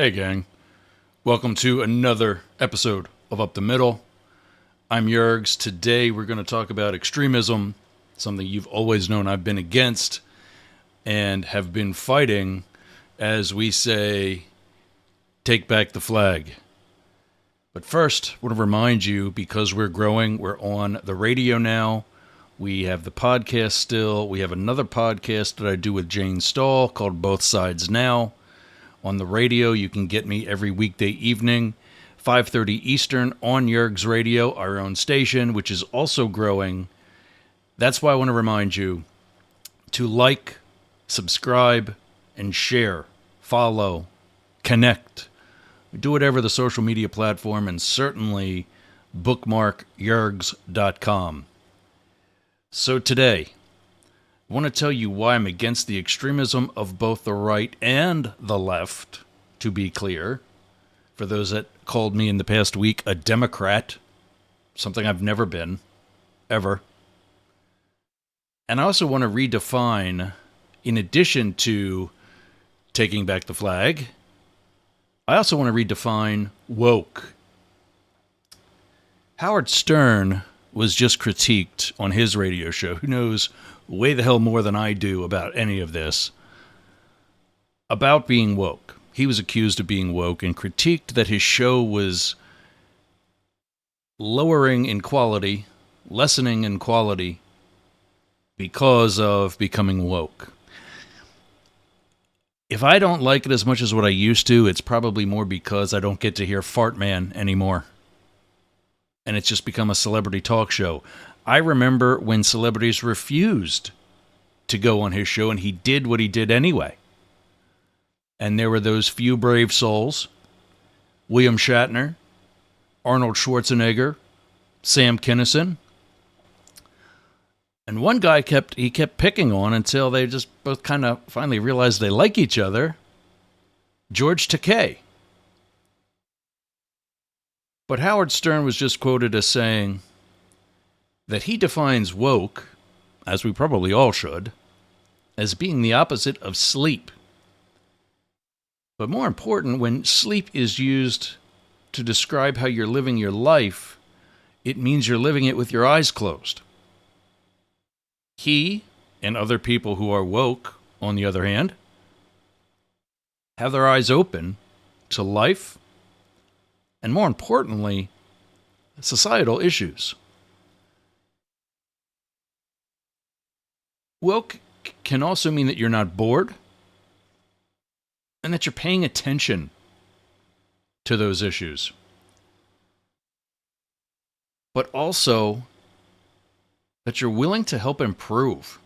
Hey, gang. Welcome to another episode of Up the Middle. I'm Yergz. Today we're going to talk about extremism, something you've always known I've been against and have been fighting as we say, take back the flag. But first, I want to remind you, because we're growing, we're on the radio now. We have the podcast still. We have another podcast that I do with Jane Stahl called Both Sides Now. On the radio, you can get me every weekday evening, 5:30 Eastern, on Yergz Radio, our own station, which is also growing. That's why I want to remind you to like, subscribe, and share, follow, connect. Do whatever the social media platform, and certainly bookmark yergz.com. So today, I want to tell you why I'm against the extremism of both the right and the left, to be clear. For those that called me in the past week a Democrat, something I've never been, ever. And I also want to redefine, in addition to taking back the flag, I also want to redefine woke. Howard Stern was just critiqued on his radio show. Who knows way the hell more than I do about any of this, about being woke. He was accused of being woke and critiqued that his show was lowering in quality, lessening in quality, because of becoming woke. If I don't like it as much as what I used to, it's probably more because I don't get to hear Fart Man anymore. And it's just become a celebrity talk show. I remember when celebrities refused to go on his show, and he did what he did anyway. And there were those few brave souls, William Shatner, Arnold Schwarzenegger, Sam Kinison. And one guy kept picking on until they just both kind of finally realized they like each other, George Takei. But Howard Stern was just quoted as saying that he defines woke, as we probably all should, as being the opposite of sleep. But more important, when sleep is used to describe how you're living your life, it means you're living it with your eyes closed. He, and other people who are woke, on the other hand, have their eyes open to life, and more importantly, societal issues. Woke can also mean that you're not bored and that you're paying attention to those issues. But also that you're willing to help improve.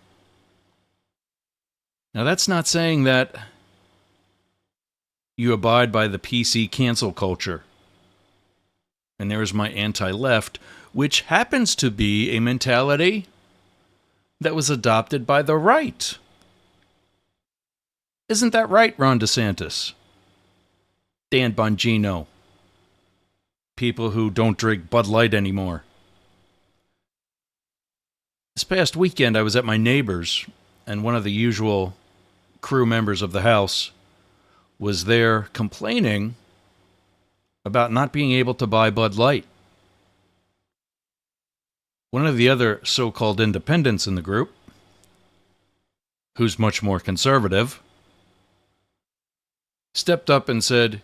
Now, that's not saying that you abide by the PC cancel culture. And there's my anti-left, which happens to be a mentality that was adopted by the right. Isn't that right, Ron DeSantis? Dan Bongino. People who don't drink Bud Lite anymore. This past weekend, I was at my neighbor's, and one of the usual crew members of the house was there complaining about not being able to buy Bud Light. One of the other so-called independents in the group, who's much more conservative, stepped up and said,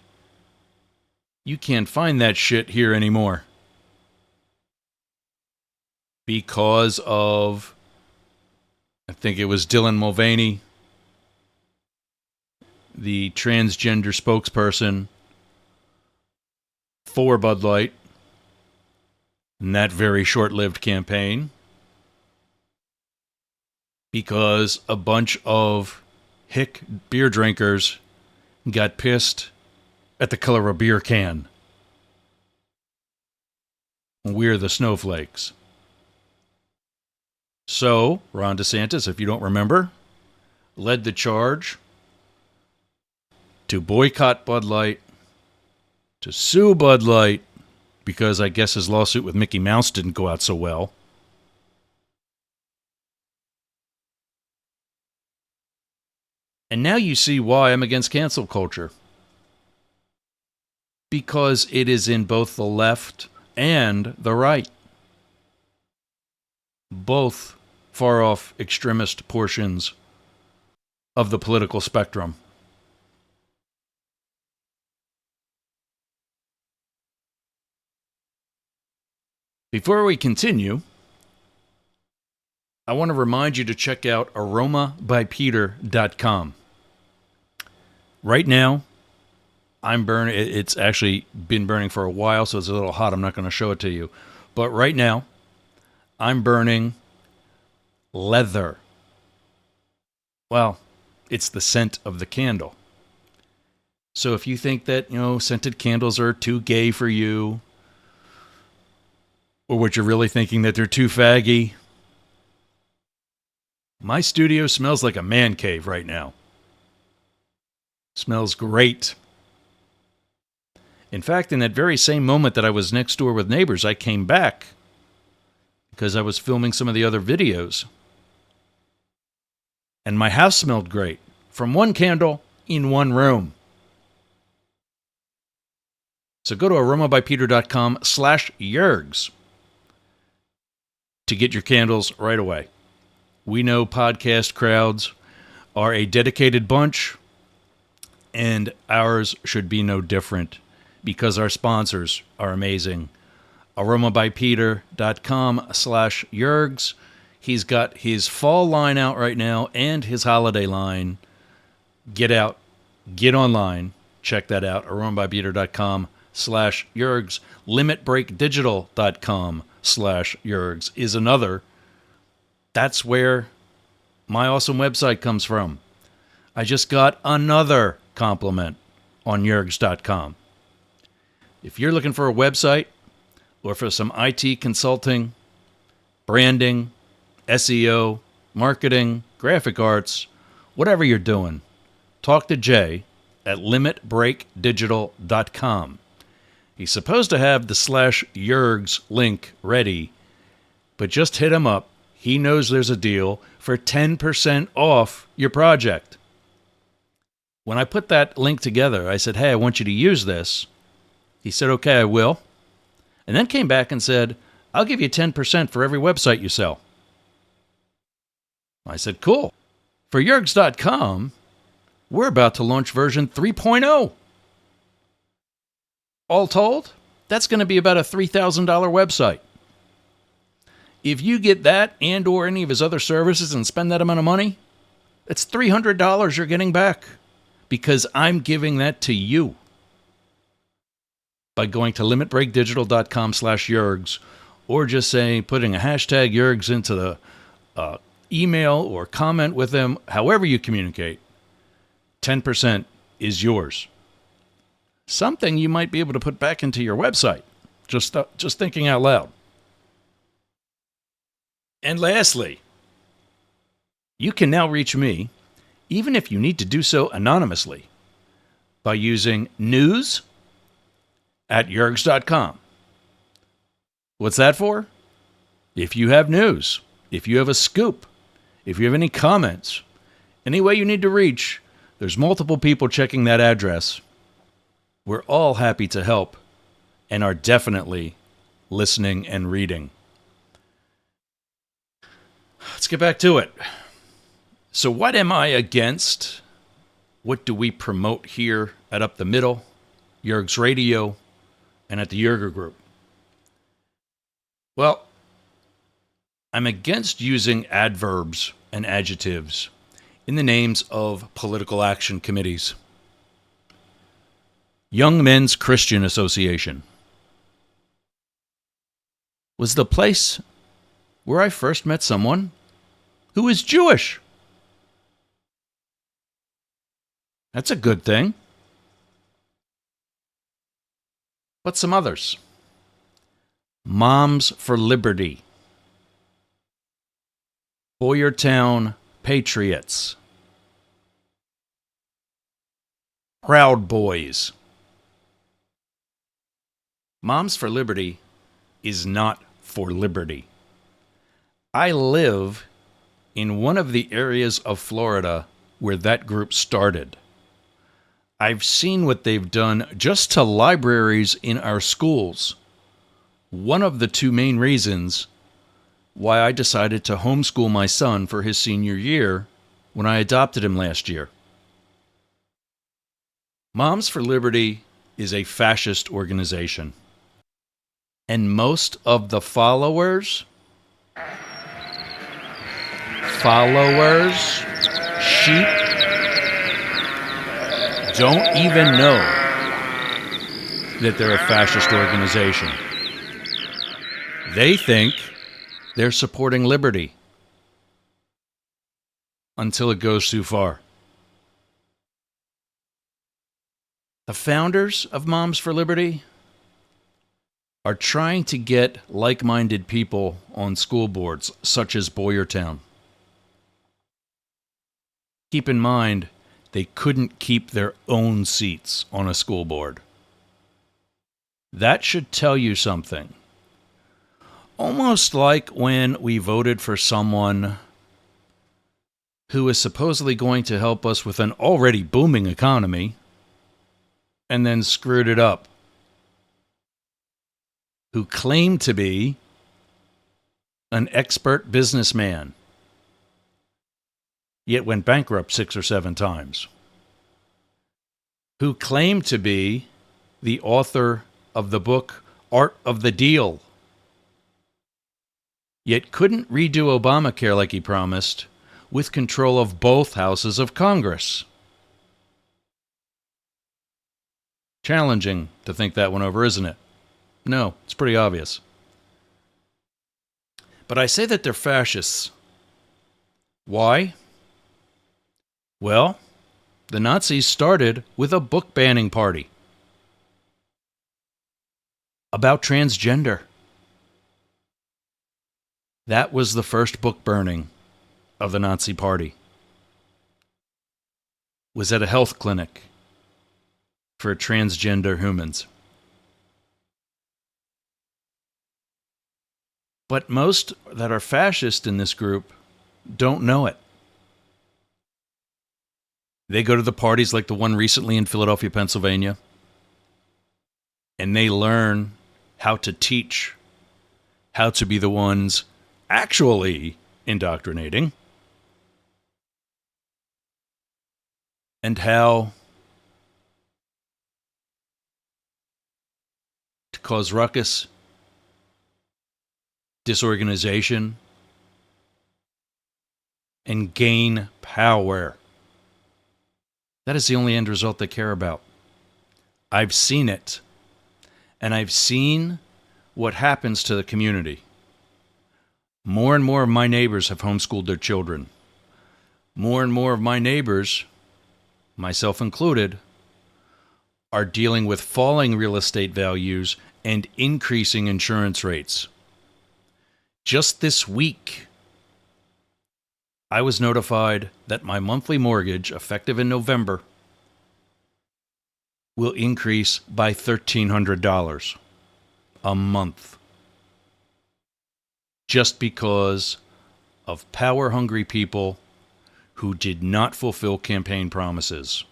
"You can't find that shit here anymore." Because of, I think it was Dylan Mulvaney, the transgender spokesperson for Bud Light, in that very short-lived campaign, because a bunch of hick beer drinkers got pissed at the color of a beer can. We're the Snowflakes. So, Ron DeSantis, if you don't remember, led the charge to boycott Bud Light, to sue Bud Light, because I guess his lawsuit with Mickey Mouse didn't go out so well. And now you see why I'm against cancel culture. because it is in both the left and the right. Both far-off extremist portions of the political spectrum. Before we continue, I want to remind you to check out aromabypeter.com. Right now, I'm burning. It's actually been burning for a while, so it's a little hot. I'm not going to show it to you. But right now, I'm burning leather. Well, it's the scent of the candle. So if you think that, scented candles are too gay for you, or what you're really thinking that they're too faggy, my studio smells like a man cave right now. Smells great. In fact, in that very same moment that I was next door with neighbors, I came back because I was filming some of the other videos. And my house smelled great from one candle in one room. So go to aromabypeter.com/Yergz to get your candles right away. We know podcast crowds are a dedicated bunch, and ours should be no different because our sponsors are amazing. aromabypeter.com/Yergz. He's got his fall line out right now and his holiday line. Get out, get online, check that out. aromabypeter.com/Yergz. limitbreakdigital.com/Yergz is another. That's where my awesome website comes from. I just got another compliment on Yergz.com. If you're looking for a website or for some IT consulting, branding, SEO, marketing, graphic arts, whatever you're doing, talk to Jay at limitbreakdigital.com. He's supposed to have the /Yergz link ready, but just hit him up. He knows there's a deal for 10% off your project. When I put that link together, I said, hey, I want you to use this. He said, okay, I will. And then came back and said, I'll give you 10% for every website you sell. I said, cool. For Yergz.com, we're about to launch version 3.0. All told, that's going to be about a $3,000 website. If you get that and or any of his other services and spend that amount of money, it's $300 you're getting back because I'm giving that to you by going to limitbreakdigital.com/Yergz or just putting a hashtag Yergz into the email or comment with them, however you communicate. 10% is yours. Something you might be able to put back into your website. Just thinking out loud. And lastly, you can now reach me, even if you need to do so anonymously, by using news@yergz.com. What's that for? If you have news, if you have a scoop, if you have any comments, any way you need to reach, there's multiple people checking that address. We're all happy to help and are definitely listening and reading. Let's get back to it. So what am I against? What do we promote here at Up the Middle, Yergz Radio, and at the Yergz Group? Well, I'm against using adverbs and adjectives in the names of political action committees. Young Men's Christian Association was the place where I first met someone who is Jewish. That's a good thing. But some others. Moms for Liberty. Boyertown Patriots. Proud Boys. Moms for Liberty is not for liberty. I live in one of the areas of Florida where that group started. I've seen what they've done just to libraries in our schools. One of the two main reasons why I decided to homeschool my son for his senior year when I adopted him last year. Moms for Liberty is a fascist organization. And most of the followers, sheep, don't even know that they're a fascist organization. They think they're supporting liberty until it goes too far. The founders of Moms for Liberty are trying to get like-minded people on school boards, such as Boyertown. Keep in mind, they couldn't keep their own seats on a school board. That should tell you something. Almost like when we voted for someone who is supposedly going to help us with an already booming economy and then screwed it up. Who claimed to be an expert businessman, yet went bankrupt 6 or 7 times. Who claimed to be the author of the book Art of the Deal, yet couldn't redo Obamacare like he promised, with control of both houses of Congress. Challenging to think that one over, isn't it? No, it's pretty obvious. But I say that they're fascists. Why? Well, the Nazis started with a book banning party about transgender. That was the first book burning of the Nazi Party. Was at a health clinic for transgender humans. But most that are fascist in this group don't know it. They go to the parties like the one recently in Philadelphia, Pennsylvania, and they learn how to teach, how to be the ones actually indoctrinating, and how to cause ruckus, disorganization, and gain power. That is the only end result they care about. I've seen it, and I've seen what happens to the community. More and more of my neighbors have homeschooled their children. More and more of my neighbors, myself included, are dealing with falling real estate values and increasing insurance rates. Just this week, I was notified that my monthly mortgage, effective in November, will increase by $1,300 a month. Just because of power-hungry people who did not fulfill campaign promises,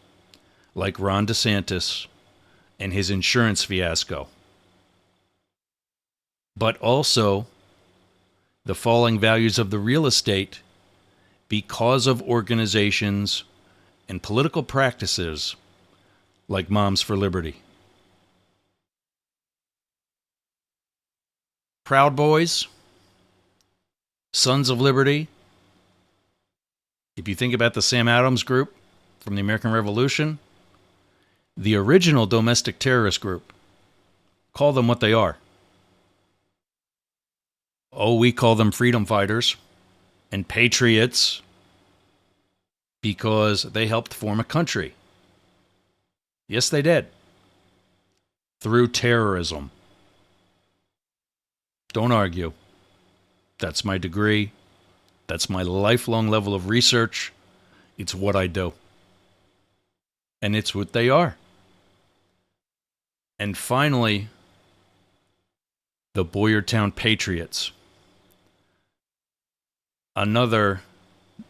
like Ron DeSantis and his insurance fiasco. But also the falling values of the real estate because of organizations and political practices like Moms for Liberty. Proud Boys, Sons of Liberty. If you think about the Sam Adams group from the American Revolution, the original domestic terrorist group, call them what they are. Oh, we call them freedom fighters and patriots because they helped form a country. Yes, they did. Through terrorism. Don't argue. That's my degree. That's my lifelong level of research. It's what I do. And it's what they are. And finally, the Boyertown Patriots. Another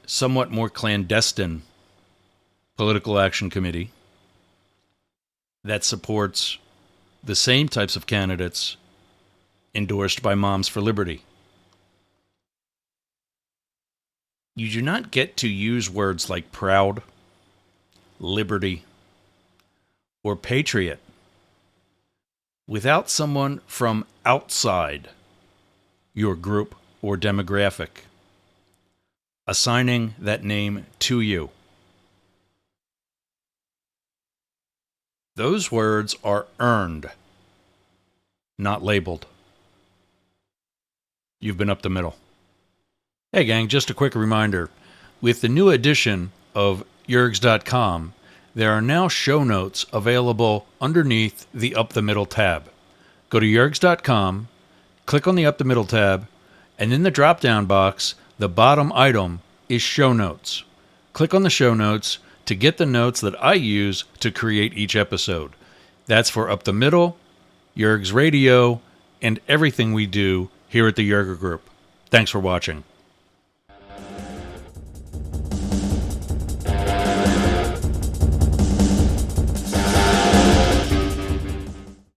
somewhat more clandestine political action committee that supports the same types of candidates endorsed by Moms for Liberty. You do not get to use words like proud, liberty, or patriot without someone from outside your group or demographic assigning that name to you. Those words are earned, not labeled. You've been up the middle. Hey gang, just a quick reminder. With the new edition of Yergz.com, there are now show notes available underneath the Up the Middle tab. Go to Yergz.com, click on the Up the Middle tab, and in the drop-down box, the bottom item is show notes. Click on the show notes to get the notes that I use to create each episode. That's for Up the Middle, Yergz Radio, and everything we do here at the Yergz Group. Thanks for watching.